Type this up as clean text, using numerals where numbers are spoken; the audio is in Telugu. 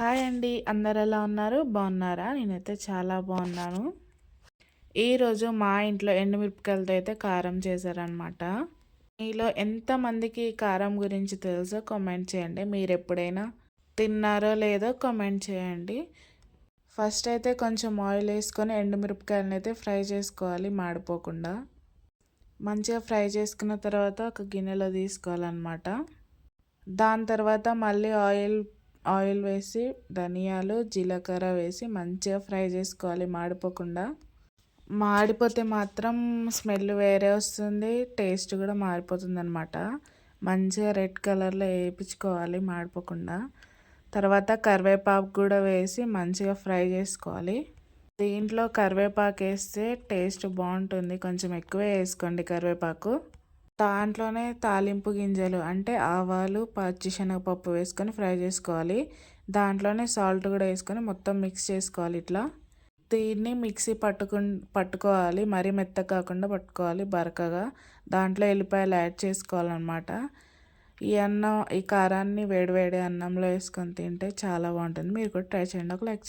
హాయ్ అండి. అందరు ఎలా ఉన్నారు? బాగున్నారా? నేనైతే చాలా బాగున్నాను. ఈరోజు మా ఇంట్లో ఎండుమిరపకాయలతో అయితే కారం చేశారనమాట. మీలో ఎంతమందికి ఈ కారం గురించి తెలుసో కామెంట్ చేయండి. మీరు ఎప్పుడైనా తిన్నారో లేదో కామెంట్ చేయండి. ఫస్ట్ అయితే కొంచెం ఆయిల్ వేసుకొని ఎండుమిరపకాయలను అయితే ఫ్రై చేసుకోవాలి మాడిపోకుండా. మంచిగా ఫ్రై చేసుకున్న తర్వాత ఒక గిన్నెలో తీసుకోవాలన్నమాట. దాని తర్వాత మళ్ళీ ఆయిల్ వేసి ధనియాలు జీలకర్ర వేసి మంచిగా ఫ్రై చేసుకోవాలి మాడిపోకుండా. మాడిపోతే మాత్రం స్మెల్ వేరే వస్తుంది, టేస్ట్ కూడా మారిపోతుంది అనమాట. మంచిగా రెడ్ కలర్లో వేయించుకోవాలి మాడిపోకుండా. తర్వాత కరివేపాకు కూడా వేసి మంచిగా ఫ్రై చేసుకోవాలి. దీంట్లో కరివేపాకు వేస్తే టేస్ట్ బాగుంటుంది, కొంచెం ఎక్కువే వేసుకోండి కరివేపాకు. దాంట్లోనే తాలింపు గింజలు అంటే ఆవాలు పచ్చిశనగపప్పు వేసుకొని ఫ్రై చేసుకోవాలి. దాంట్లోనే సాల్ట్ కూడా వేసుకొని మొత్తం మిక్స్ చేసుకోవాలి. ఇట్లా దీన్ని మిక్సీ పట్టుకోవాలి, మరీ మెత్తగా కాకుండా పట్టుకోవాలి బరకగా. దాంట్లో ఎల్లిపాయలు యాడ్ చేసుకోవాలన్నమాట. ఈ కారాన్ని వేడివేడి అన్నంలో వేసుకొని తింటే చాలా బాగుంటుంది. మీరు కూడా ట్రై చేయండి. ఒక లైక్ చేయండి.